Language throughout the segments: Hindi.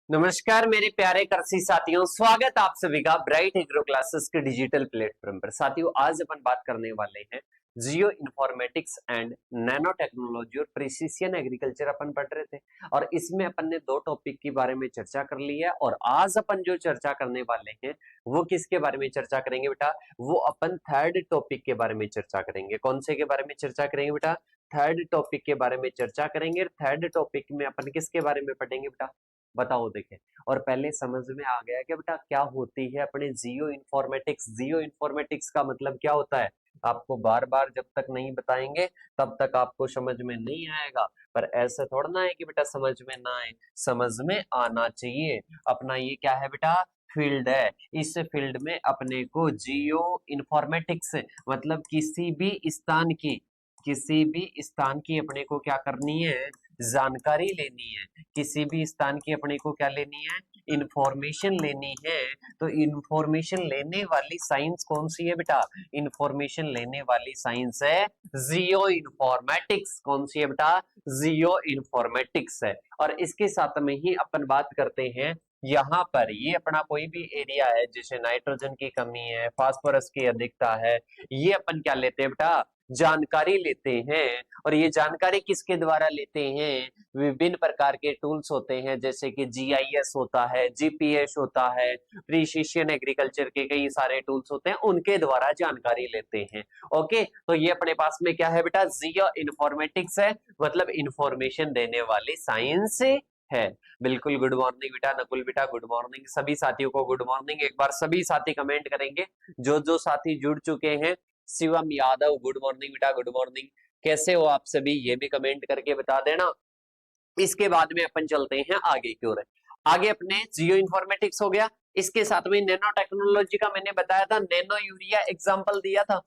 नमस्कार मेरे प्यारे कृषि साथियों, स्वागत आप सभी का ब्राइट एग्रो क्लासेस के डिजिटल प्लेटफॉर्म पर। साथियों, आज अपन बात करने वाले हैं geo informatics and nano technology और प्रिसिशन एग्रीकल्चर अपन पढ़ रहे थे। और इसमें अपन ने दो टॉपिक के बारे में चर्चा कर ली है। और आज अपन जो चर्चा करने वाले हैं वो किसके बारे में चर्चा करेंगे बेटा? वो अपन थर्ड टॉपिक के बारे में चर्चा करेंगे। कौन से के बारे में चर्चा करेंगे बेटा? थर्ड टॉपिक के बारे में चर्चा करेंगे। थर्ड टॉपिक में अपन किसके बारे में पढ़ेंगे बेटा? बताओ देखें। और पहले समझ में आ गया कि बेटा क्या होती है अपने जियो इन्फॉर्मेटिक्स? जियो इन्फॉर्मेटिक्स का मतलब क्या होता है? आपको बार बार जब तक नहीं बताएंगे तब तक आपको समझ में नहीं आएगा। पर ऐसा थोड़ा ना है कि बेटा समझ में ना आए, समझ में आना चाहिए। अपना ये क्या है बेटा? फील्ड है। इस फील्ड में अपने को जियो इन्फॉर्मेटिक्स मतलब किसी भी स्थान की अपने को क्या करनी है? जानकारी लेनी है। किसी भी स्थान की अपने को क्या लेनी है? इंफॉर्मेशन लेनी है। तो इंफॉर्मेशन लेने वाली साइंस कौन सी है बेटा? इंफॉर्मेशन लेने वाली साइंस है जियो इन्फॉर्मेटिक्स। कौन सी है बेटा? जियो इन्फॉर्मेटिक्स है। और इसके साथ में ही अपन बात करते हैं, यहाँ पर ये अपना कोई भी एरिया है जैसे नाइट्रोजन की कमी है, फास्फोरस की अधिकता है, ये अपन क्या लेते हैं बेटा? जानकारी लेते हैं। और ये जानकारी किसके द्वारा लेते हैं? विभिन्न प्रकार के टूल्स होते हैं जैसे कि जीआईएस होता है, जीपीएस होता है, प्रिसिशन एग्रीकल्चर के कई सारे टूल्स होते हैं, उनके द्वारा जानकारी लेते हैं। ओके, तो ये अपने पास में क्या है बेटा? जियो इन्फॉर्मेटिक्स है, मतलब इंफॉर्मेशन देने वाली साइंस है। बिल्कुल, गुड मॉर्निंग बेटा। नकुल बेटा गुड मॉर्निंग। सभी साथियों को गुड मॉर्निंग। एक बार सभी साथी कमेंट करेंगे जो जो साथी जुड़ चुके हैं। शिवम यादव गुड मॉर्निंग बेटा, गुड मॉर्निंग। कैसे हो आप सभी? ये भी कमेंट करके बता देना। इसके बाद में अपन चलते हैं आगे की ओर। आगे अपने जियो इन्फॉर्मेटिक्स हो गया, इसके साथ में नैनो टेक्नोलॉजी का मैंने बताया था, नैनो यूरिया एग्जांपल दिया था।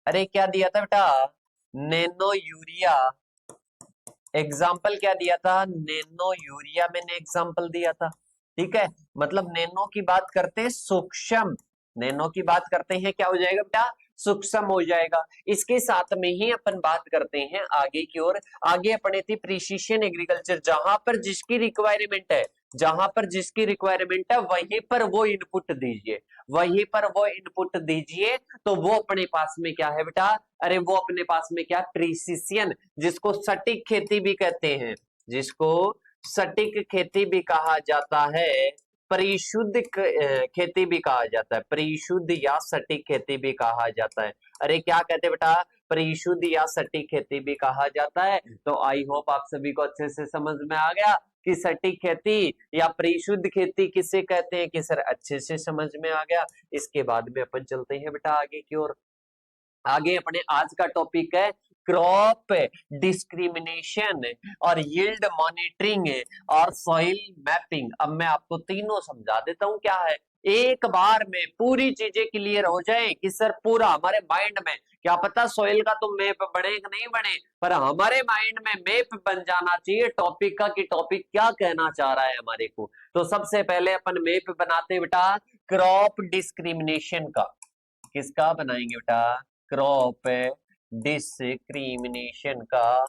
अरे क्या दिया था बेटा? नैनो यूरिया एग्जाम्पल क्या दिया था? नैनो यूरिया मैंने एग्जाम्पल दिया था। ठीक है, मतलब नैनो की बात करते हैं सूक्ष्म, नैनो की बात करते हैं क्या हो जाएगा बेटा? सूक्ष्म हो जाएगा। इसके साथ में ही अपन बात करते हैं आगे की ओर। आगे अपने थी प्रिसिशन एग्रीकल्चर, जहां पर जिसकी रिक्वायरमेंट है, जहां पर जिसकी रिक्वायरमेंट है वहीं पर वो इनपुट दीजिए, वहीं पर वो इनपुट दीजिए। तो वो अपने पास में क्या है बेटा? अरे वो अपने पास में क्या? प्रिसिशन, जिसको सटीक खेती भी कहते हैं, जिसको सटीक खेती भी कहा जाता है, परिशुद्ध खेती भी कहा जाता है, परिशुद्ध या सटीक खेती भी कहा जाता है। अरे क्या कहते हैं बेटा? परिशुद्ध या सटीक खेती भी कहा जाता है। तो आई होप आप सभी को अच्छे से समझ में आ गया कि सटीक खेती या परिशुद्ध खेती किसे कहते हैं, कि सर अच्छे से समझ में आ गया। इसके बाद में अपन चलते हैं बेटा आगे की ओर। आगे अपने आज का टॉपिक है क्रॉप डिस्क्रिमिनेशन और यील्ड मॉनिटरिंग और सॉइल मैपिंग। अब मैं आपको तीनों समझा देता हूं क्या है, एक बार में पूरी चीजें क्लियर हो जाए कि सर पूरा हमारे माइंड में, क्या पता सॉइल का तो मैप बने कि नहीं बने, पर हमारे माइंड में मैप बन जाना चाहिए टॉपिक का, कि टॉपिक क्या कहना चाह रहा है हमारे को। तो सबसे पहले अपन मैप बनाते बेटा क्रॉप डिस्क्रिमिनेशन का। किसका बनाएंगे बेटा? क्रॉप डिस्क्रिमिनेशन का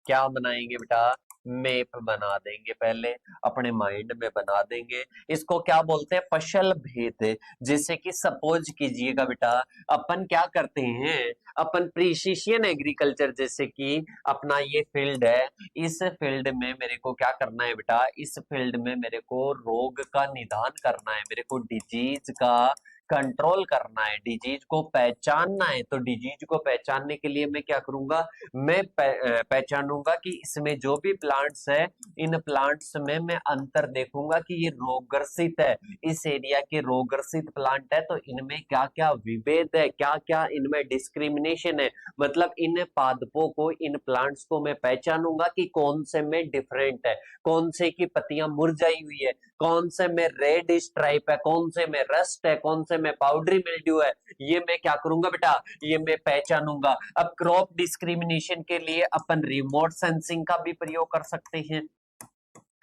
क्या बनाएंगे बेटा? मैप बना देंगे, पहले अपने माइंड में बना देंगे। इसको क्या बोलते हैं? फसल भेद। जैसे कि सपोज कीजिएगा बेटा, अपन क्या करते हैं, अपन प्रिसिशन एग्रीकल्चर, जैसे कि अपना ये फील्ड है, इस फील्ड में मेरे को क्या करना है बेटा? इस फील्ड में मेरे को रोग का निदान करना है, मेरे को डिजीज का कंट्रोल करना है, डिजीज को पहचानना है। तो डिजीज को पहचानने के लिए मैं क्या करूंगा? मैं पहचानूंगा कि इसमें जो भी प्लांट्स है, इन प्लांट्स में मैं अंतर देखूंगा कि ये रोगग्रसित है, इस एरिया के रोगग्रसित प्लांट है, तो इनमें क्या क्या विभेद है, क्या क्या इनमें डिस्क्रिमिनेशन है। मतलब इन पादपों को, इन प्लांट्स को मैं पहचानूंगा कि कौन से में डिफरेंट है, कौन से की पत्तियां मुरझाई हुई है, कौन से में रेड स्ट्राइप है, कौन से में रस्ट है, कौन से में पाउडरी मिल्ड्यू है। ये मैं क्या करूंगा बेटा? ये मैं पहचानूंगा। अब क्रॉप डिस्क्रिमिनेशन के लिए अपन रिमोट सेंसिंग का भी प्रयोग कर सकते हैं।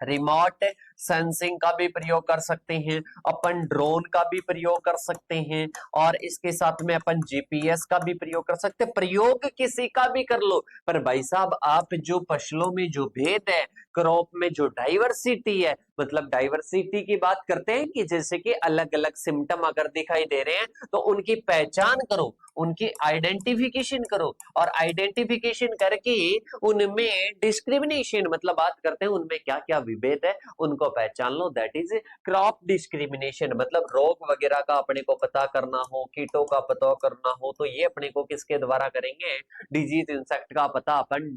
रिमोट सेंसिंग का भी प्रयोग कर सकते हैं, अपन ड्रोन का भी प्रयोग कर सकते हैं, और इसके साथ में अपन जीपीएस का भी प्रयोग कर सकते हैं। प्रयोग किसी का भी कर लो, पर भाई साहब आप जो फसलों में जो भेद है, क्रॉप में जो डाइवर्सिटी है, मतलब डाइवर्सिटी की बात करते हैं कि जैसे कि अलग अलग सिम्टम अगर दिखाई दे रहे हैं तो उनकी पहचान करो, उनकी आइडेंटिफिकेशन करो, और आइडेंटिफिकेशन करके उनमें डिस्क्रिमिनेशन, मतलब बात करते हैं उनमें क्या क्या विभेद है उनको पहचान लो, दैट इज क्रॉप डिस्क्रिमिनेशन। मतलब रोग वगैरह का अपने को पता करना हो, कीटों का पता करना हो, तो ये अपने को किसके द्वारा करेंगे, डिजीज इंसेक्ट का पता अपन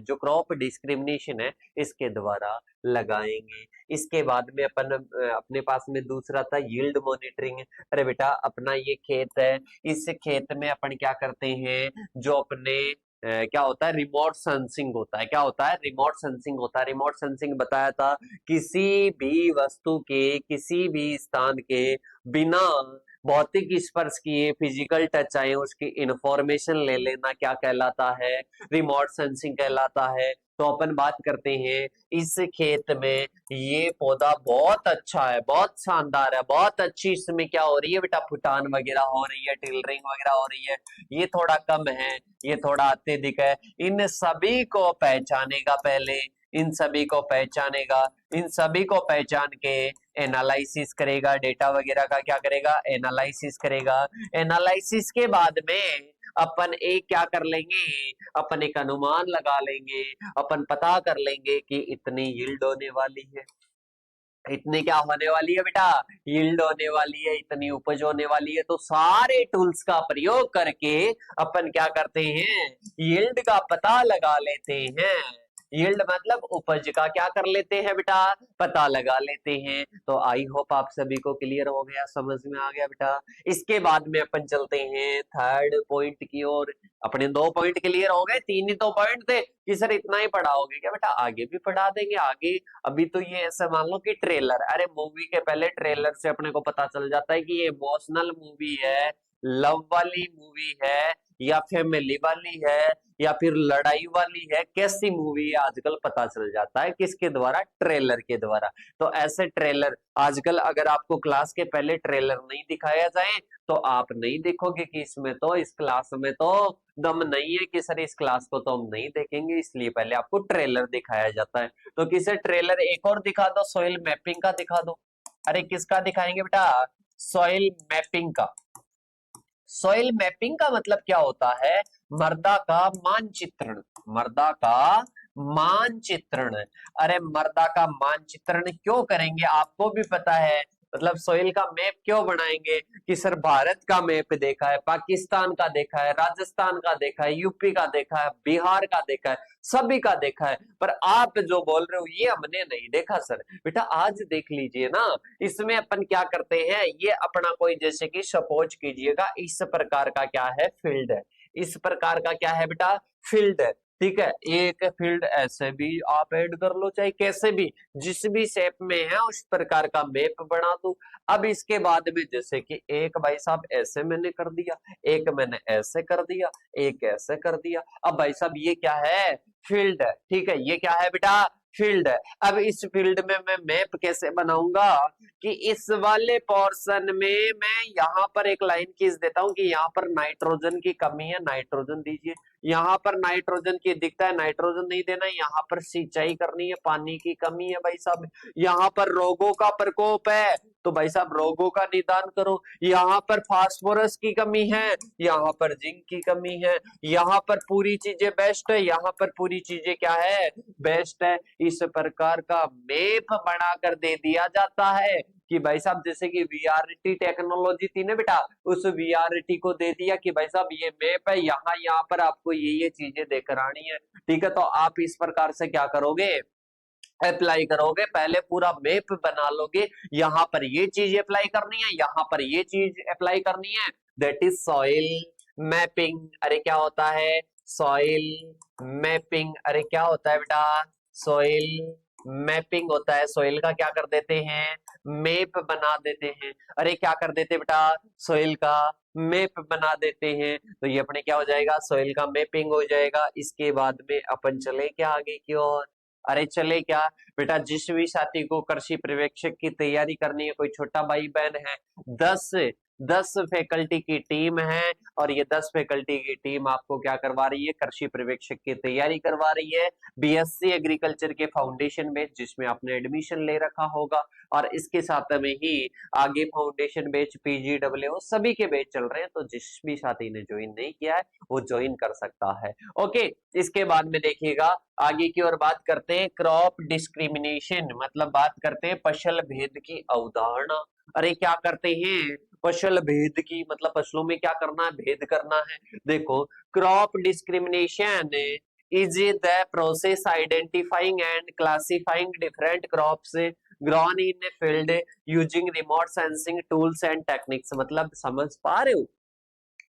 जो क्रॉप डिस्क्रिमिनेशन है इसके द्वारा लगाएंगे। इसके बाद में अपन अपने पास में दूसरा था यील्ड मॉनिटरिंग। अरे बेटा अपना ये खेत है, इस खेत में अपन क्या करते हैं, जो अपने क्या होता है, रिमोट सेंसिंग होता है। क्या होता है, रिमोट सेंसिंग होता है। रिमोट सेंसिंग बताया था, किसी भी वस्तु के, किसी भी स्थान के बिना भौतिक स्पर्श किए, फिजिकल टच आए, उसकी इंफॉर्मेशन ले लेना क्या कहलाता है, रिमोट सेंसिंग कहलाता है। तो अपन बात करते हैं इस खेत में ये पौधा बहुत अच्छा है, बहुत शानदार है, बहुत अच्छी इसमें क्या हो रही है बेटा, फुटान वगैरह हो रही है, टिलरिंग वगैरह हो रही है, ये थोड़ा कम है, ये थोड़ा अत्यधिक है। इन सभी को पहचानेगा पहले, इन सभी को पहचानेगा, इन सभी को पहचान के एनालिसिस करेगा, डेटा वगैरह का क्या करेगा, एनालिसिस करेगा। एनालिसिस के बाद में अपन एक क्या कर लेंगे, अपन एक अनुमान लगा लेंगे, अपन पता कर लेंगे कि इतनी यील्ड होने वाली है, इतनी क्या होने वाली है बेटा, यील्ड होने वाली है, इतनी उपज होने वाली है। तो सारे टूल्स का प्रयोग करके अपन क्या करते हैं, यील्ड का पता लगा लेते हैं। यील्ड मतलब उपज का क्या कर लेते हैं बेटा, पता लगा लेते हैं। तो आई होप आप सभी को क्लियर हो गया, समझ में आ गया बेटा। इसके बाद में अपन चलते हैं थर्ड पॉइंट की ओर। अपने 2 पॉइंट क्लियर हो गए, 3 ही तो पॉइंट थे कि सर इतना ही पढ़ाओगे क्या बेटा, आगे भी पढ़ा देंगे आगे। अभी तो ये ऐसे मान लो कि ट्रेलर, अरे मूवी के पहले ट्रेलर से अपने को पता चल जाता है कि ये इमोशनल मूवी है, लव वाली मूवी है, या फैमिली वाली है, या फिर लड़ाई वाली है, कैसी मूवी है आजकल पता चल जाता है किसके द्वारा, ट्रेलर के द्वारा। तो ऐसे ट्रेलर आजकल अगर आपको क्लास के पहले ट्रेलर नहीं दिखाया जाए तो आप नहीं देखोगे कि इसमें तो, इस क्लास में तो दम नहीं है कि सर इस क्लास को तो हम नहीं देखेंगे, इसलिए पहले आपको ट्रेलर दिखाया जाता है। तो किसे ट्रेलर एक और दिखा दो, सॉइल मैपिंग का दिखा दो। अरे किसका दिखाएंगे बेटा, सॉइल मैपिंग का। सॉइल मैपिंग का मतलब क्या होता है, मृदा का मानचित्रण, मृदा का मानचित्रण। अरे मृदा का मानचित्रण क्यों करेंगे, आपको भी पता है, मतलब सॉइल का मैप क्यों बनाएंगे कि सर भारत का मैप देखा है, पाकिस्तान का देखा है, राजस्थान का देखा है, यूपी का देखा है, बिहार का देखा है, सभी का देखा है, पर आप जो बोल रहे हो ये हमने नहीं देखा सर। बेटा आज देख लीजिए ना, इसमें अपन क्या करते हैं, ये अपना कोई जैसे कि सपोज कीजिएगा इस प्रकार का क्या है, फील्ड है, इस प्रकार का क्या है बेटा, फील्ड है, ठीक है। एक फील्ड ऐसे भी आप ऐड कर लो, चाहे कैसे भी, जिस भी शेप में है उस प्रकार का मैप बना दो। अब इसके बाद में जैसे कि एक भाई साहब ऐसे मैंने कर दिया, एक मैंने ऐसे कर दिया, एक ऐसे कर दिया। अब भाई साहब ये क्या है, फील्ड है, ठीक है, ये क्या है बेटा, फील्ड है। अब इस फील्ड में मैं मैप कैसे बनाऊंगा कि इस वाले पोर्शन में मैं यहाँ पर एक लाइन खींच देता हूं कि यहाँ पर नाइट्रोजन की कमी है, नाइट्रोजन दीजिए, यहाँ पर नाइट्रोजन की दिखता है, नाइट्रोजन नहीं देना, यहाँ पर सिंचाई करनी है, पानी की कमी है भाई साहब, यहाँ पर रोगों का प्रकोप है तो भाई साहब रोगों का निदान करो, यहाँ पर फास्फोरस की कमी है, यहाँ पर जिंक की कमी है, यहाँ पर पूरी चीजें बेस्ट है, यहाँ पर पूरी चीजें क्या है, बेस्ट है। इस प्रकार का मैप बनाकर दे दिया जाता है कि भाई साहब जैसे कि वीआरटी टेक्नोलॉजी थी ना बेटा, उस वीआरटी को दे दिया कि भाई साहब ये मैप है, यहाँ यहाँ पर आपको ये चीजें देकर आनी है, ठीक है। तो आप इस प्रकार से क्या करोगे, अप्लाई करोगे, पहले पूरा मैप बना लोगे, यहाँ पर ये चीज अप्लाई करनी है, यहाँ पर ये चीज अप्लाई करनी है, दैट इज सॉइल मैपिंग। अरे क्या होता है, सॉइल मैपिंग। अरे क्या होता है बेटा, सॉइल मैपिंग होता है। सॉइल का क्या कर देते हैं, मैप बना देते हैं। अरे क्या कर देते बेटा, सॉइल का मैप बना देते हैं। तो ये अपने क्या हो जाएगा, सॉइल का मैपिंग हो जाएगा। इसके बाद में अपन चले क्या आगे की ओर, अरे चले क्या बेटा, जिस भी साथी को कृषि पर्यवेक्षक की तैयारी करनी है, कोई छोटा भाई बहन है, 10 फैकल्टी की टीम है और ये 10 फैकल्टी की टीम आपको क्या करवा रही है, कृषि पर्यवेक्षक की तैयारी करवा रही है। बीएससी एग्रीकल्चर के फाउंडेशन बैच जिसमें आपने एडमिशन ले रखा होगा, और इसके साथ में ही आगे फाउंडेशन बैच, पीजीडब्ल्यू सभी के बैच चल रहे हैं। तो जिस भी साथी ने ज्वाइन नहीं किया है वो ज्वाइन कर सकता है। ओके, इसके बाद में देखिएगा आगे की ओर बात करते हैं क्रॉप डिस्क्रिमिनेशन, मतलब बात करते हैं फसल भेद की अवधारणा। अरे क्या करते हैं, फसल भेद की, मतलब फसलों में क्या करना है, भेद करना है। देखो, crop discrimination is the process identifying and classifying different crops grown in a field using remote sensing tools and techniques। मतलब समझ पा रहे हो,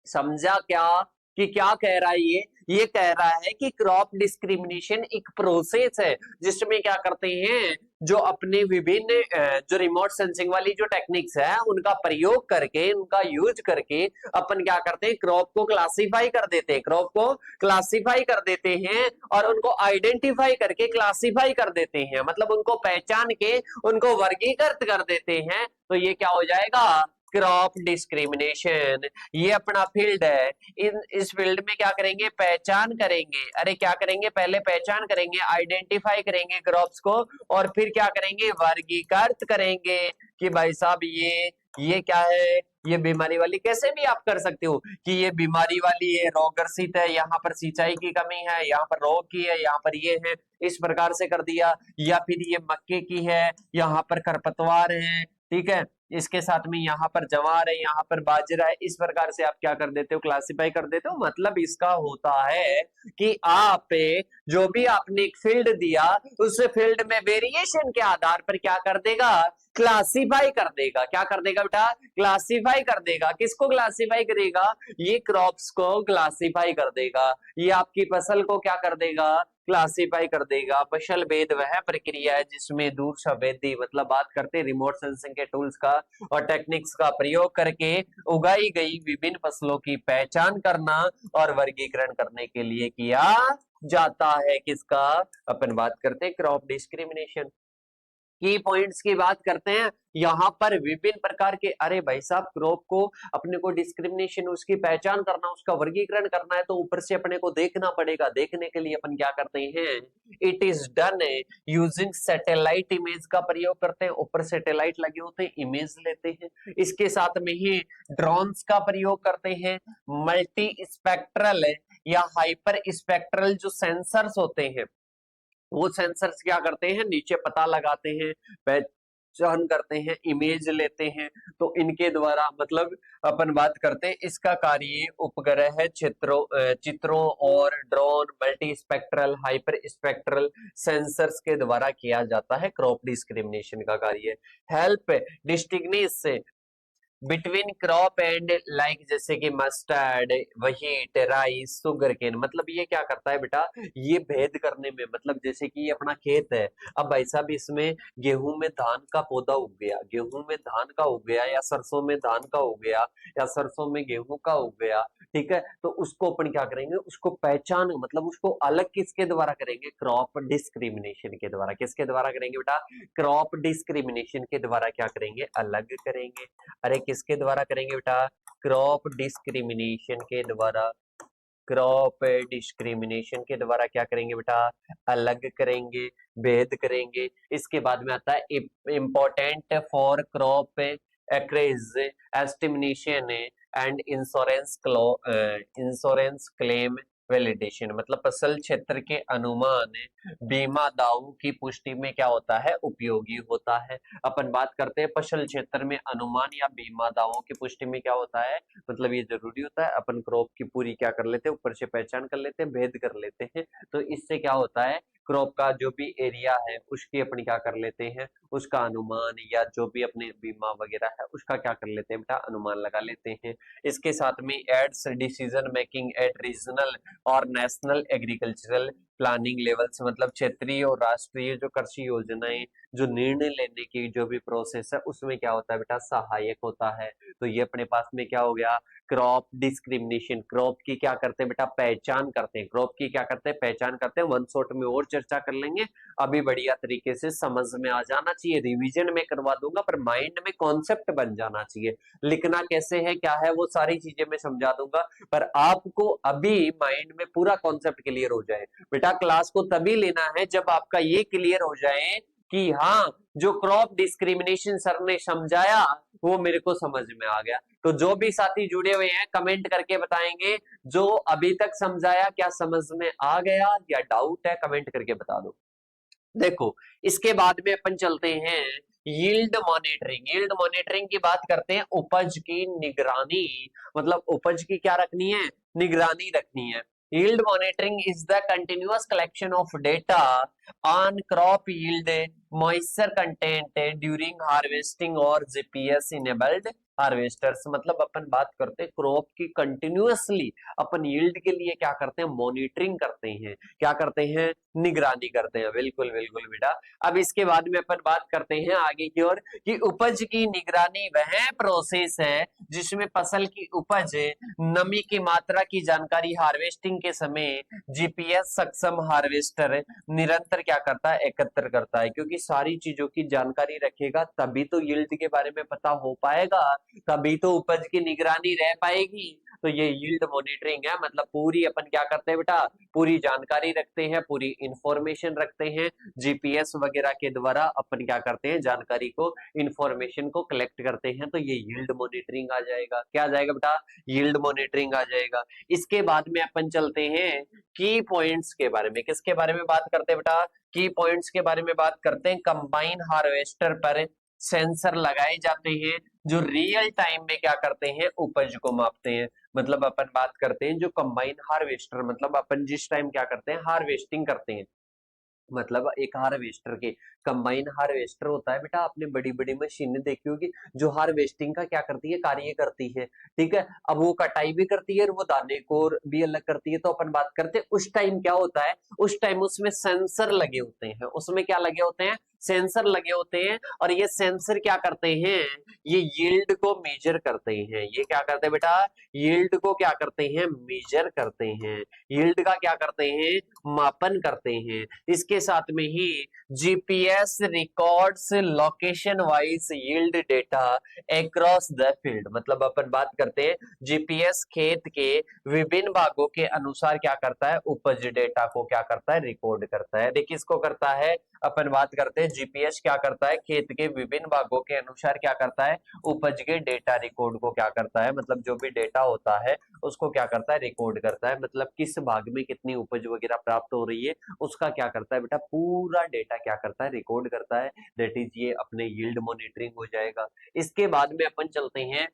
समझा क्या कि क्या कह रहा है ये कह रहा है कि क्रॉप डिस्क्रिमिनेशन एक प्रोसेस है जिसमें क्या करते हैं, जो अपने विभिन्न जो रिमोट सेंसिंग वाली जो टेक्निक्स है उनका प्रयोग करके, उनका यूज करके अपन क्या करते हैं, क्रॉप को क्लासिफाई कर देते हैं, क्रॉप को क्लासिफाई कर देते हैं और उनको आइडेंटिफाई करके क्लासिफाई कर देते हैं, मतलब उनको पहचान के उनको वर्गीकृत कर देते हैं। तो ये क्या हो जाएगा, क्रॉप डिस्क्रिमिनेशन। ये अपना फील्ड है, इस फील्ड में क्या करेंगे, पहचान करेंगे। अरे क्या करेंगे, पहले पहचान करेंगे, आइडेंटिफाई करेंगे क्रॉप्स को, और फिर क्या करेंगे, वर्गीकृत करेंगे कि भाई साहब ये क्या है, ये बीमारी वाली, कैसे भी आप कर सकते हो कि ये बीमारी वाली है, रोगग्रसित है, यहाँ पर सिंचाई की कमी है, यहाँ पर रोग की है, यहाँ पर ये है, इस प्रकार से कर दिया। या फिर ये मक्के की है, यहाँ पर खरपतवार है, ठीक है, इसके साथ में यहाँ पर जवार है, यहाँ पर बाजरा है, इस प्रकार से आप क्या कर देते हो, क्लासिफाई कर देते हो। मतलब इसका होता है कि आप जो भी आपने एक फील्ड दिया, उस फील्ड में वेरिएशन के आधार पर क्या कर देगा, क्लासिफाई कर देगा। क्या कर देगा बेटा, क्लासिफाई कर देगा। किसको क्लासिफाई करेगा, ये क्रॉप्स को क्लासिफाई कर देगा, ये आपकी फसल को क्या कर देगा, क्लासिफाई कर देगा। फसल भेद वह प्रक्रिया है जिसमें दूर संवेदी, मतलब बात करते हैं रिमोट सेंसिंग के टूल्स का और टेक्निक्स का प्रयोग करके उगाई गई विभिन्न फसलों की पहचान करना और वर्गीकरण करने के लिए किया जाता है। किसका, अपन बात करते हैं क्रॉप डिस्क्रिमिनेशन। की पॉइंट्स की बात करते हैं यहाँ पर, विभिन्न प्रकार के, अरे भाई साहब क्रॉप को अपने को डिस्क्रिमिनेशन, उसकी पहचान करना, उसका वर्गीकरण करना है, तो ऊपर से अपने को देखना पड़ेगा। देखने के लिए अपन क्या करते हैं, it is done using satellite image का प्रयोग करते हैं। ऊपर सैटेलाइट लगे होते हैं, इमेज लेते हैं। इसके साथ में ही ड्रोन्स का प्रयोग करते हैं, मल्टी स्पेक्ट्रल या हाइपर स्पेक्ट्रल जो सेंसर्स होते हैं, वो सेंसर्स क्या करते हैं, नीचे पता लगाते हैं, पहचान करते हैं, इमेज लेते हैं। तो इनके द्वारा, मतलब अपन बात करते हैं, इसका कार्य उपग्रह चित्रों और drone, multi spectral, hyper spectral sensors के द्वारा किया जाता है। क्रॉप डिस्क्रिमिनेशन का कार्य help distinguish between crop and, like जैसे कि mustard, wheat, rice, sugar cane. मतलब ये क्या करता है बेटा, ये भेद करने में, मतलब जैसे कि ये अपना खेत है, अब भाई साहब इसमें गेहूं में धान का पौधा उग गया, गेहूं में धान का उग गया, या सरसों में धान का उग गया, या सरसों में गेहूं का उग गया, ठीक है। तो उसको अपन क्या करेंगे, उसको पहचान, मतलब उसको अलग किसके द्वारा करेंगे, क्रॉप डिस्क्रिमिनेशन के द्वारा। किसके द्वारा करेंगे बेटा, क्रॉप डिस्क्रिमिनेशन के द्वारा क्या करेंगे, अलग करेंगे। अरे किसके द्वारा करेंगे बेटा, क्रॉप डिस्क्रिमिनेशन के द्वारा। क्रॉप डिस्क्रिमिनेशन के द्वारा क्या करेंगे बेटा, अलग करेंगे, भेद करेंगे। इसके बाद में आता है important for crop acreage estimation and insurance claim validation. मतलब फसल क्षेत्र के अनुमान बीमा दावों की पुष्टि में क्या होता है, उपयोगी होता है। अपन बात करते हैं फसल क्षेत्र में अनुमान या बीमा दावों की पुष्टि में क्या होता है, मतलब ये जरूरी होता है। अपन क्रॉप की पूरी क्या कर लेते हैं, ऊपर से पहचान कर लेते हैं, भेद कर लेते हैं। तो इससे क्या होता है, क्रॉप का जो भी एरिया है उसकी अपन क्या कर लेते हैं, उसका अनुमान, या जो भी अपने बीमा वगैरह है उसका क्या कर लेते हैं बेटा, अनुमान लगा लेते हैं। इसके साथ में aids decision making at regional और नेशनल एग्रीकल्चरल प्लानिंग लेवल्स, मतलब क्षेत्रीय और राष्ट्रीय जो कृषि योजनाएं, जो निर्णय लेने की जो भी प्रोसेस है उसमें क्या होता है बेटा, सहायक होता है। तो ये अपने पास में क्या हो गया, क्रॉप डिस्क्रिमिनेशन, क्रॉप की क्या करते हैं बेटा, पहचान करते हैं, क्रॉप की क्या करते हैं, पहचान करते हैं। वन शॉट में और चर्चा कर लेंगे, अभी बढ़िया तरीके से समझ में आ जाना चाहिए, रिवीजन में करवा दूंगा पर माइंड में कॉन्सेप्ट बन जाना चाहिए। लिखना कैसे है, क्या है, वो सारी चीजें मैं समझा दूंगा, पर आपको अभी माइंड में पूरा कॉन्सेप्ट क्लियर हो जाए। बेटा क्लास को तभी लेना है जब आपका ये क्लियर हो जाए कि हाँ, जो क्रॉप डिस्क्रिमिनेशन सर ने समझाया वो मेरे को समझ में आ गया। तो जो भी साथी जुड़े हुए हैं कमेंट करके बताएंगे जो अभी तक समझाया क्या समझ में आ गया या डाउट है, कमेंट करके बता दो। देखो इसके बाद में अपन चलते हैं यील्ड मॉनिटरिंग। यील्ड मॉनिटरिंग की बात करते हैं, उपज की निगरानी, मतलब उपज की क्या रखनी है, निगरानी रखनी है। Yield monitoring is the continuous collection of data on crop yield, moisture content during harvesting और जीपीएस इनेबल्ड हार्वेस्टर्स। मतलब अपन बात करते हैं क्रॉप की कंटिन्यूअसली अपन यील्ड के लिए क्या करते हैं, मॉनिटरिंग करते हैं, क्या करते हैं, निगरानी करते हैं। बिल्कुल बिल्कुल बेटा। अब इसके बाद में अपन बात करते हैं आगे की ओर कि उपज की निगरानी वह प्रोसेस है जिसमें फसल की उपज, नमी की मात्रा की जानकारी हार्वेस्टिंग के समय जीपीएस सक्षम हार्वेस्टर निरंतर क्या करता है, एकत्र करता है। क्योंकि सारी चीजों की जानकारी रखेगा तभी तो यील्ड के बारे में पता हो पाएगा, तभी तो उपज की निगरानी रह पाएगी। तो ये यील्ड मॉनिटरिंग है, मतलब पूरी अपन क्या करते हैं बेटा, पूरी जानकारी रखते हैं, पूरी इंफॉर्मेशन रखते हैं, जीपीएस वगैरह के द्वारा अपन क्या करते हैं, जानकारी को, इंफॉर्मेशन को कलेक्ट करते हैं। तो ये यील्ड मॉनिटरिंग आ जाएगा। क्या आ जाएगा बेटा, यील्ड मॉनिटरिंग आ जाएगा। इसके बाद में अपन चलते हैं की पॉइंट्स के बारे में। किसके बारे में बात करते हैं बेटा, की पॉइंट्स के बारे में बात करते हैं। कंबाइन हार्वेस्टर पर सेंसर लगाए जाते हैं जो रियल टाइम में क्या करते हैं, उपज को मापते हैं। मतलब अपन बात करते हैं जो कंबाइन हार्वेस्टर, मतलब अपन जिस टाइम क्या करते हैं, हार्वेस्टिंग करते हैं, मतलब एक हार्वेस्टर के, कंबाइन हार्वेस्टर होता है बेटा, आपने बड़ी बड़ी मशीनें देखी होगी जो हार्वेस्टिंग का क्या करती है, कार्य करती है। ठीक है, अब वो कटाई भी करती है और वो दाने को भी अलग करती है। तो अपन बात करते हैं उस टाइम क्या होता है, उस टाइम उसमें सेंसर लगे होते हैं। उसमें क्या लगे होते हैं, सेंसर लगे होते हैं। और ये सेंसर क्या करते हैं, ये यील्ड को मेजर करते हैं। ये क्या करते हैं बेटा, यील्ड को क्या करते हैं, मेजर करते हैं। यील्ड का क्या करते हैं, मापन करते हैं। इसके साथ में ही GPS records location wise yield data across the field. मतलब अपन बात करते हैं जीपीएस खेत के विभिन्न भागों के अनुसार क्या करता है, उपज डेटा को क्या करता है, रिकॉर्ड करता है। देखिए इसको करता है, अपन बात करते हैं जीपीएस क्या करता है, खेत के विभिन्न भागों के अनुसार क्या करता है, उपज के डेटा रिकॉर्ड को क्या करता है, मतलब जो भी डेटा होता है उसको क्या करता है, रिकॉर्ड करता है। मतलब किस भाग में कितनी उपज वगैरह प्राप्त हो रही है उसका क्या करता है बेटा, पूरा डेटा क्या करता है, रिकॉर्ड करता है। दैट इज ये अपने यील्ड मॉनिटरिंग हो जाएगा। इसके बाद में अपन चलते हैं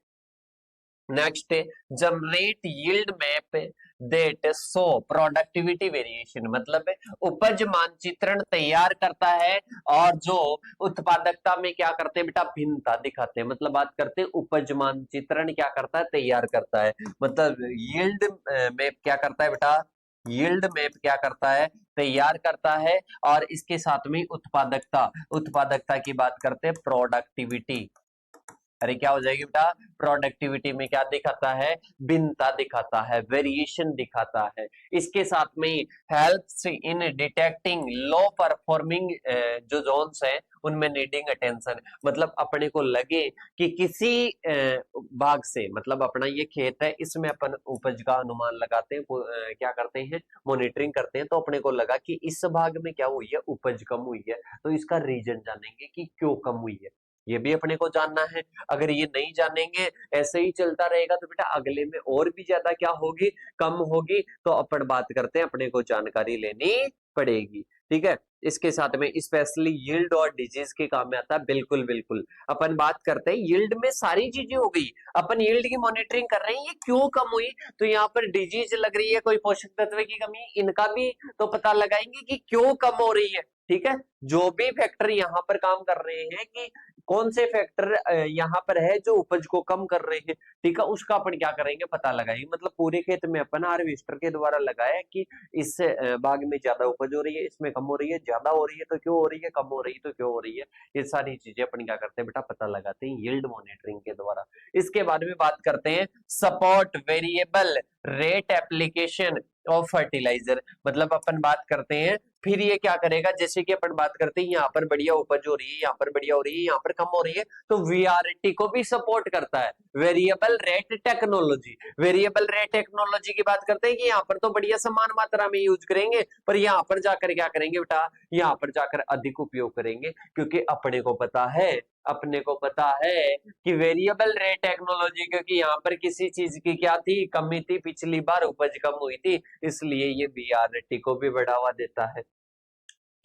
next, generate yield map that show productivity variation. मतलब उपज मानचित्रण तैयार करता है और जो उत्पादकता में क्या करते हैं बेटा, भिन्नता दिखाते हैं। मतलब बात करते हैं उपज मानचित्रण क्या करता है, तैयार करता है। मतलब यील्ड मैप क्या करता है बेटा, यील्ड मैप क्या करता है, तैयार करता है। और इसके साथ में उत्पादकता, उत्पादकता की बात करते हैं, प्रोडक्टिविटी, अरे क्या हो जाएगी बेटा, प्रोडक्टिविटी में क्या दिखाता है, भिन्नता दिखाता है, वेरिएशन दिखाता है। इसके साथ में helps in detecting low performing जो जोन्स है उनमें नीडिंग अटेंशन। मतलब अपने को लगे कि किसी भाग से, मतलब अपना ये खेत है इसमें अपन उपज का अनुमान लगाते हैं, क्या करते हैं, मॉनिटरिंग करते हैं। तो अपने को लगा कि इस भाग में क्या हुई है, उपज कम हुई है, तो इसका रीजन जानेंगे कि क्यों कम हुई है, ये भी अपने को जानना है। अगर ये नहीं जानेंगे, ऐसे ही चलता रहेगा तो बेटा अगले में और भी ज्यादा क्या होगी, कम होगी। तो अपन बात करते हैं, अपने को जानकारी लेनी पड़ेगी। ठीक है, इसके साथ में स्पेशली यील्ड और डिजीज के काम में आता है। बिल्कुल बिल्कुल, अपन बात करते हैं यील्ड में सारी चीजें हो गई, अपन यील्ड की मॉनिटरिंग कर रहे हैं, ये क्यों कम हुई, तो यहाँ पर डिजीज लग रही है, कोई पोषक तत्व की कमी, इनका भी तो पता लगाएंगे कि क्यों कम हो रही है। ठीक है, जो भी फैक्टर यहाँ पर काम कर रहे हैं कि कौन से फैक्टर यहाँ पर है जो उपज को कम कर रहे हैं, ठीक है, उसका अपन क्या करेंगे, पता लगाएंगे। मतलब पूरे खेत में अपन हार्वेस्टर के द्वारा लगाया कि इस बाग में ज्यादा उपज हो रही है, इसमें कम हो रही है, ज्यादा हो रही है तो क्यों हो रही है, कम हो रही है तो क्यों हो रही है, ये सारी चीजें अपन क्या करते हैं बेटा, पता लगाते हैं यील्ड मॉनिटरिंग के द्वारा। इसके बाद में बात करते हैं support variable rate application of fertiliser. मतलब अपन बात करते हैं फिर ये क्या करेगा, जैसे कि अपन बात करते हैं यहाँ पर बढ़िया उपज हो रही है, यहाँ पर बढ़िया हो रही है, यहाँ पर कम हो रही है, तो वीआरटी को भी सपोर्ट करता है, variable rate technology. Variable rate technology की बात करते हैं कि यहाँ पर तो बढ़िया समान मात्रा में यूज करेंगे, पर यहाँ पर जाकर क्या करेंगे बेटा, यहाँ पर जाकर अधिक उपयोग करेंगे, क्योंकि अपने को पता है कि वेरिएबल रेट टेक्नोलॉजी, क्योंकि यहाँ पर किसी चीज की क्या थी, कमी थी, पिछली बार उपज कम हुई थी, इसलिए ये वीआरटी को भी बढ़ावा देता है।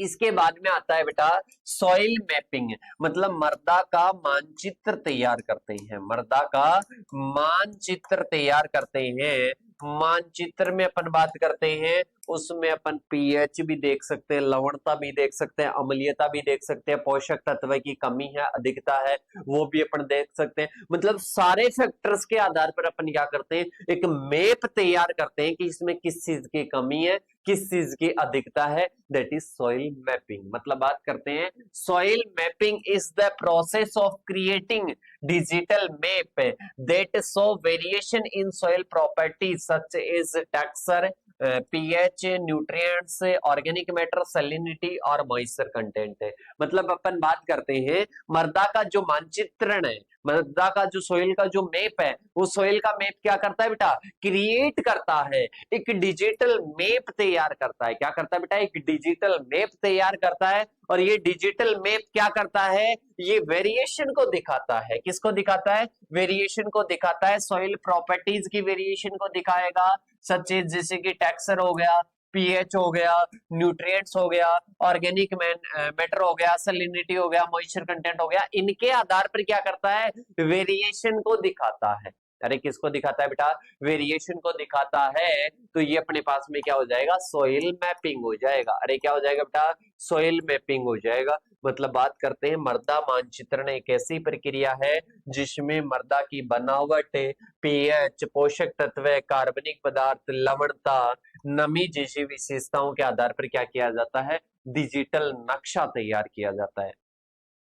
इसके बाद में आता है बेटा सॉइल मैपिंग, मतलब मृदा का मानचित्र तैयार करते हैं, मृदा का मानचित्र तैयार करते हैं। मानचित्र में अपन बात करते हैं, उसमें अपन पीएच भी देख सकते हैं, लवणता भी देख सकते हैं, अम्लीयता भी देख सकते हैं, पोषक तत्व की कमी है, अधिकता है, वो भी अपन देख सकते हैं। मतलब सारे फैक्टर्स के आधार पर अपन क्या करते हैं, एक मैप तैयार करते हैं कि इसमें किस चीज की कमी है, किस चीज की अधिकता है, दैट इज सॉइल मैपिंग। मतलब बात करते हैं soil mapping is the process of creating digital map that show variation in soil properties such as texture, pH, nutrients, organic matter, salinity और मॉइस्चर कंटेंट है। मतलब अपन बात करते हैं मृदा का जो मानचित्रण है, मृदा का जो सोइल का जो मैप है, वो सोइल का मैप क्या करता है बेटा, क्रिएट करता है, एक डिजिटल मैप तैयार करता है। क्या करता है बेटा, एक डिजिटल मैप तैयार करता है। और ये डिजिटल मैप क्या करता है, ये वेरिएशन को दिखाता है। किसको दिखाता है, वेरिएशन को दिखाता है, सॉइल प्रॉपर्टीज की वेरिएशन को दिखाएगा, सच जैसे कि टेक्सचर हो गया, पीएच हो गया, न्यूट्रिएंट्स हो गया, ऑर्गेनिक मैटर हो गया, सैलिनिटी हो गया, मॉइस्चर कंटेंट हो गया, इनके आधार पर क्या करता है, वेरिएशन को दिखाता है। अरे किसको दिखाता है बेटा, वेरिएशन को दिखाता है। तो ये अपने पास में क्या हो जाएगा, सोइल मैपिंग हो जाएगा। अरे क्या हो जाएगा बेटा, सोइल मैपिंग हो जाएगा। मतलब बात करते हैं मृदा मानचित्रण एक ऐसी प्रक्रिया है जिसमें मृदा की बनावट, पीएच, पोषक तत्व, कार्बनिक पदार्थ, लवणता, नमी जैसी विशेषताओं के आधार पर क्या किया जाता है, डिजिटल नक्शा तैयार किया जाता है।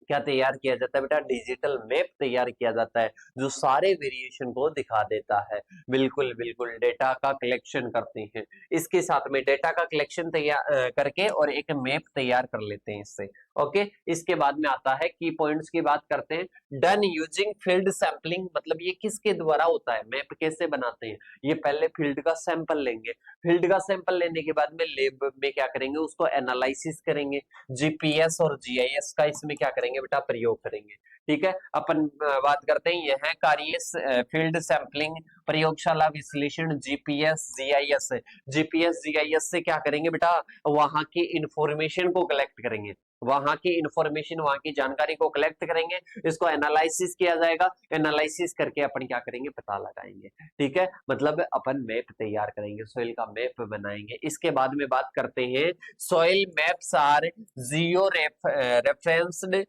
क्या तैयार किया जाता है बेटा, डिजिटल मैप तैयार किया जाता है, जो सारे वेरिएशन को दिखा देता है। बिल्कुल बिल्कुल, डेटा का कलेक्शन करते हैं, इसके साथ में डेटा का कलेक्शन तैयार करके और एक मैप तैयार कर लेते हैं इससे। ओके, इसके बाद में आता है की पॉइंट्स की बात करते हैं, डन यूजिंग फील्ड सैंपलिंग। मतलब ये किसके द्वारा होता है, मैप कैसे बनाते हैं, ये पहले फील्ड का सैंपल लेंगे, फील्ड का सैंपल लेने के बाद में लेब में क्या करेंगे, उसको एनालिसिस करेंगे, जीपीएस और जीआईएस का इसमें क्या करेंगे बेटा, प्रयोग करेंगे। ठीक है, अपन बात करते हैं, यह है कार्य फील्ड सैंपलिंग, प्रयोगशाला विश्लेषण, जीपीएस जीआईएस। जीपीएस जीआईएस से क्या करेंगे बेटा, वहां की इंफॉर्मेशन को कलेक्ट करेंगे, वहां की इंफॉर्मेशन, वहां की जानकारी को कलेक्ट करेंगे, इसको एनालिसिस किया जाएगा, एनालिसिस करके अपन क्या करेंगे, पता लगाएंगे। ठीक है, मतलब अपन मैप तैयार करेंगे, सोइल का मैप बनाएंगे। इसके बाद में बात करते हैं soil maps are geo referenced,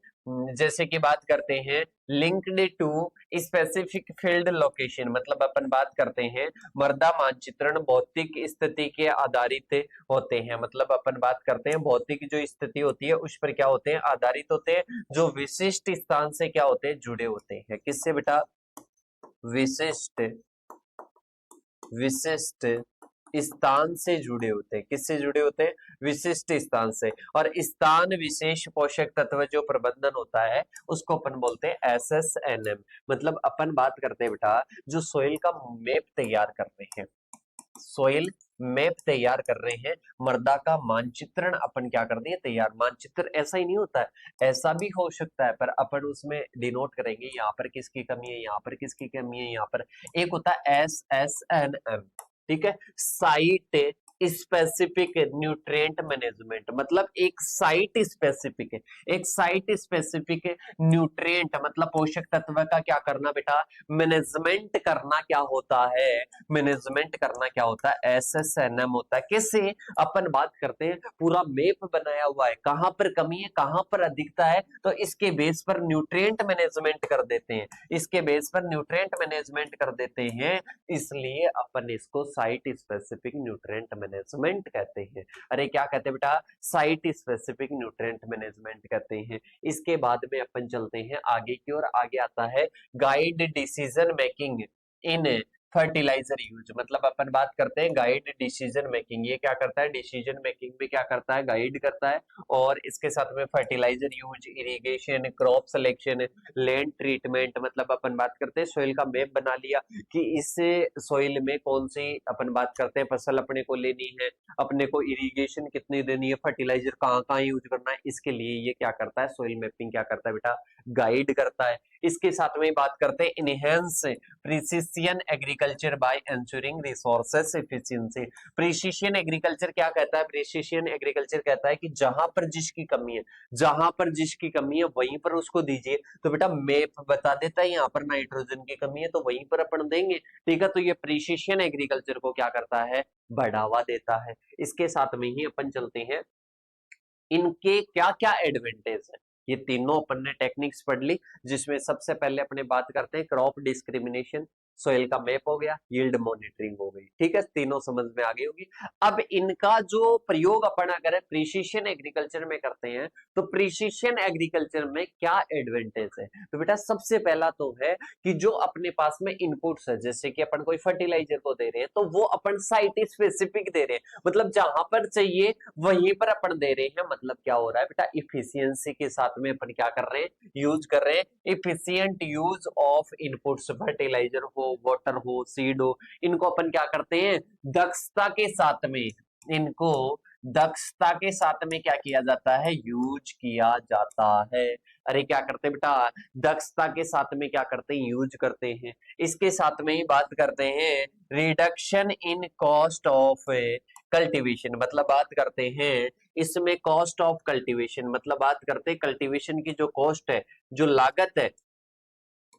जैसे कि बात करते हैं linked to specific field location. मतलब अपन बात करते हैं मृदा मानचित्रण भौतिक स्थिति के आधारित होते हैं। मतलब अपन बात करते हैं भौतिक जो स्थिति होती है उस पर क्या होते हैं, आधारित होते हैं, जो विशिष्ट स्थान से क्या होते हैं, जुड़े होते हैं। किससे बेटा, विशिष्ट विशिष्ट स्थान से जुड़े होते हैं। किससे जुड़े होते हैं, विशिष्ट स्थान से। और स्थान विशेष पोषक तत्व जो प्रबंधन होता है उसको अपन बोलते हैं एसएसएनएम। मतलब अपन बात करते हैं बेटा, जो सोइल का मैप तैयार कर रहे हैं, सोइल मैप तैयार कर रहे हैं, मृदा का मानचित्रण अपन क्या कर दिए, तैयार। मानचित्र ऐसा ही नहीं होता है, ऐसा भी हो सकता है, पर अपन उसमें डिनोट करेंगे यहाँ पर किसकी कमी है, यहाँ पर किसकी कमी है, यहाँ पर। एक होता है एस एस एन एम, ठीक है, साइट स्पेसिफिक न्यूट्रिएंट मैनेजमेंट, मतलब एक साइट स्पेसिफिक है, एक साइट स्पेसिफिक न्यूट्रिएंट मतलब पोषक तत्व का क्या करना बेटा, मैनेजमेंट करना क्या होता है, मैनेजमेंट करना क्या होता है, एसएसएनएम होता है। किससे अपन बात करते हैं, पूरा मैप बनाया हुआ है, कहां पर कमी है कहां पर अधिकता है, तो इसके बेस पर न्यूट्रिएंट मैनेजमेंट कर देते हैं, इसके बेस पर न्यूट्रिएंट मैनेजमेंट कर देते हैं, इसलिए अपन इसको साइट स्पेसिफिक न्यूट्रिएंट मैनेजमेंट कहते हैं। अरे क्या कहते हैं बेटा, साइट स्पेसिफिक न्यूट्रिएंट मैनेजमेंट कहते हैं। इसके बाद में अपन चलते हैं आगे की ओर, आगे आता है guide decision making in fertiliser use, मतलब अपन बात करते हैं गाइड डिसीजन मेकिंग, ये क्या करता है, डिसीजन मेकिंग में क्या करता है, गाइड करता है। और इसके साथ में fertiliser use, irrigation, crop selection, land treatment, मतलब अपन बात करते हैं सोइल का मैप बना लिया कि इस सोइल में कौन सी अपन बात करते हैं फसल अपने को लेनी है, अपने को इरिगेशन कितनी देनी है, फर्टिलाइजर कहाँ कहाँ यूज करना है, इसके लिए ये क्या करता है, सोइल मैपिंग क्या करता है बेटा, गाइड करता है। इसके साथ में बात करते हैं enhance precision agriculture by ensuring resources efficiency. Precision agriculture क्या कहता है, प्रिसिशन एग्रीकल्चर कहता है कि जहां पर जिसकी कमी है, जहां पर जिसकी कमी है वहीं पर उसको दीजिए। तो बेटा मैप बता देता है यहाँ पर नाइट्रोजन की कमी है तो वहीं पर अपन देंगे, ठीक है। तो ये प्रिसिशन एग्रीकल्चर को क्या करता है, बढ़ावा देता है। इसके साथ में ही अपन चलते हैं इनके क्या क्या एडवांटेज है, ये तीनों अपन ने टेक्निक्स पढ़ ली, जिसमें सबसे पहले अपने बात करते हैं क्रॉप डिस्क्रिमिनेशन, सोइल का मैप हो गया, यील्ड मॉनिटरिंग हो गई, ठीक है, तीनों समझ में आ गई होगी। अब इनका जो प्रयोग अपन अगर प्रिसिशन एग्रीकल्चर में करते हैं तो प्रिसिशन एग्रीकल्चर में क्या एडवांटेज है, तो बेटा सबसे पहला तो है कि जो अपने पास में इनपुट्स है, जैसे कि अपन कोई फर्टिलाइजर को दे रहे हैं तो वो अपन साइट स्पेसिफिक दे रहे हैं, मतलब जहां पर चाहिए वहीं पर अपन दे रहे हैं। मतलब क्या हो रहा है बेटा, इफिशियंसी के साथ में अपन क्या कर रहे हैं, यूज कर रहे हैं, efficient use of inputs, fertiliser हो, वाटर हो, सीड हो, इनको अपन क्या करते हैं, दक्षता के साथ में, इनको दक्षता के साथ में क्या किया जाता है, यूज किया जाता है। अरे क्या करते हैं बेटा, दक्षता के साथ में क्या करते हैं, यूज करते हैं। इसके साथ में ही बात करते हैं reduction in cost of cultivation, मतलब बात करते हैं इसमें कॉस्ट ऑफ कल्टीवेशन, मतलब बात करते हैं कल्टीवेशन की जो कॉस्ट है, जो लागत है,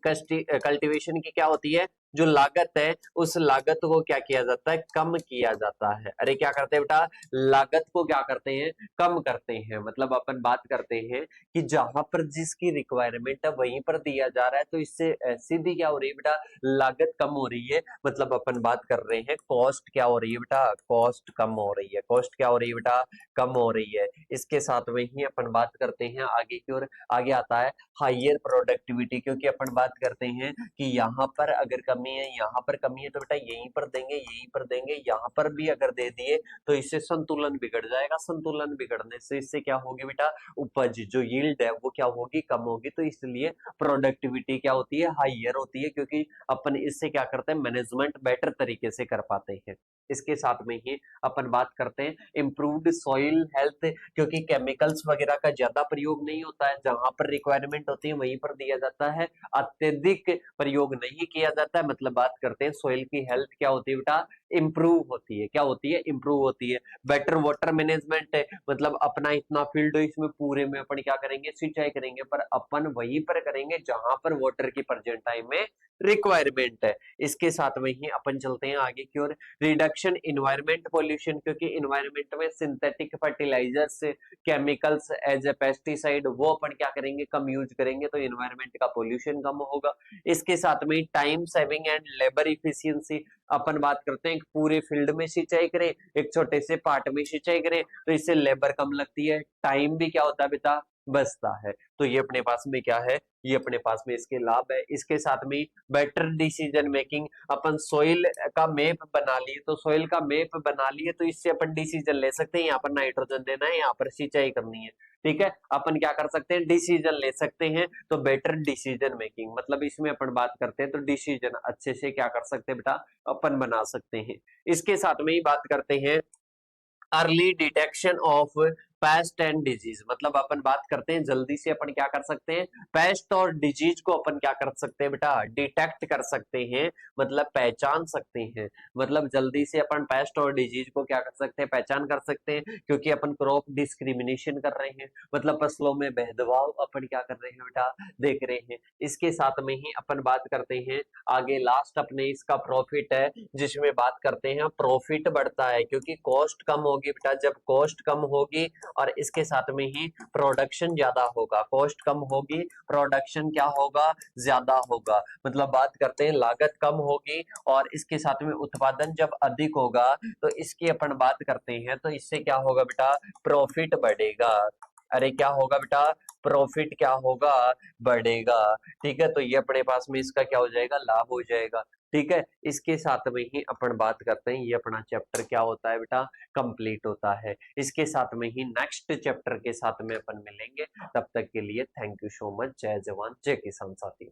कल्टीवेशन की क्या होती है, जो लागत है, उस लागत को क्या किया जाता है, कम किया जाता है। अरे क्या करते हैं बेटा, लागत को क्या करते हैं, कम करते हैं। मतलब अपन बात करते हैं कि जहां पर जिसकी रिक्वायरमेंट है वहीं पर दिया जा रहा है, तो इससे सीधी क्या हो रही है बेटा, लागत कम हो रही है। मतलब अपन बात कर रहे हैं कॉस्ट क्या हो रही है बेटा, कॉस्ट कम हो रही है, कॉस्ट क्या हो रही है बेटा, कम हो रही है। इसके साथ में ही अपन बात करते हैं आगे की ओर, आगे आता है हायर प्रोडक्टिविटी, क्योंकि अपन बात करते हैं कि यहाँ पर अगर कमी है, यहाँ पर कमी है, तो बेटा यहीं पर देंगे, यहीं पर देंगे, यहाँ पर भी अगर दे दिए तो इससे संतुलन बिगड़ जाएगा, संतुलन बिगड़ने से इससे क्या होगी बेटा, उपज जो यील्ड है वो क्या होगी, कम होगी। तो इसलिए प्रोडक्टिविटी क्या होती है, हायर होती है, क्योंकि अपन इससे क्या करते हैं, मैनेजमेंट बेटर तरीके से कर पाते हैं। इसके साथ में ही अपन बात करते हैं इम्प्रूव्ड सॉइल हेल्थ, क्योंकि केमिकल्स वगैरह का ज्यादा प्रयोग नहीं होता है, जहां पर रिक्वायरमेंट होती है वहीं पर दिया जाता है, अत्यधिक प्रयोग नहीं किया जाता है। मतलब बात करते हैं सोइल की हेल्थ क्या होती है बेटा, इंप्रूव होती है, क्या होती है, इंप्रूव होती है। बेटर वाटर मैनेजमेंट है, मतलब अपना इतना फील्ड हो इसमें पूरे में अपन क्या करेंगे, सिंचाई करेंगे, पर अपन वहीं पर करेंगे जहां पर वाटर की प्रेजेंट टाइम में रिक्वायरमेंट है। इसके साथ में ही अपन चलते हैं आगे की ओर, रिडक्शन इन्वायरमेंट पोल्यूशन, क्योंकि इन्वायरमेंट में synthetic fertilisers, chemicals as a pesticide वो अपन क्या करेंगे, कम यूज करेंगे, तो इन्वायरमेंट का पोल्यूशन कम होगा। इसके साथ में time saving and labour efficiency, अपन बात करते हैं पूरे फील्ड में सिंचाई करें, एक छोटे से पार्ट में सिंचाई करें, तो इससे लेबर कम लगती है, टाइम भी क्या होता है बेटा, बचता है। तो ये अपने पास में क्या है, ये अपने पास में इसके लाभ है। इसके साथ में बेटर डिसीजन मेकिंग, अपन सोइल का मैप बना लिए, तो सोइल का मैप बना लिए तो इससे अपन डिसीजन ले सकते हैं, यहाँ पर नाइट्रोजन देना है, यहाँ पर सिंचाई करनी है, ठीक है, अपन क्या कर सकते हैं, डिसीजन ले सकते हैं। तो बेटर डिसीजन मेकिंग, मतलब इसमें अपन बात करते हैं तो डिसीजन अच्छे से क्या कर सकते हैं बेटा, अपन बना सकते हैं। इसके साथ में ही बात करते हैं early detection of paste and disease, मतलब अपन बात करते हैं जल्दी से अपन क्या कर सकते हैं, पेस्ट और डिजीज को अपन क्या कर सकते हैं बेटा, डिटेक्ट कर सकते हैं, मतलब पहचान सकते हैं। मतलब जल्दी से अपन पेस्ट और डिजीज को क्या कर सकते हैं, पहचान कर सकते हैं, क्योंकि अपन क्रॉप डिस्क्रिमिनेशन कर रहे हैं, मतलब फसलों में भेदभाव अपन क्या कर रहे हैं बेटा, देख रहे हैं। इसके साथ में ही अपन बात करते हैं आगे, लास्ट अपने इसका प्रॉफिट है, जिसमें बात करते हैं प्रॉफिट बढ़ता है क्योंकि कॉस्ट कम होगी बेटा, जब कॉस्ट कम होगी और इसके साथ में ही प्रोडक्शन ज्यादा होगा, कॉस्ट कम होगी प्रोडक्शन क्या होगा, ज्यादा होगा, मतलब बात करते हैं लागत कम होगी और इसके साथ में उत्पादन जब अधिक होगा तो इसकी अपन बात करते हैं तो इससे क्या होगा बेटा, प्रॉफिट बढ़ेगा। अरे क्या होगा बेटा, प्रॉफिट क्या होगा, बढ़ेगा। ठीक है, तो ये अपने पास में इसका क्या हो जाएगा, लाभ हो जाएगा। ठीक है, इसके साथ में ही अपन बात करते हैं, ये अपना चैप्टर क्या होता है बेटा, कंप्लीट होता है। इसके साथ में ही नेक्स्ट चैप्टर के साथ में अपन मिलेंगे, तब तक के लिए थैंक यू सो मच। जय जवान जय किसान साथियों।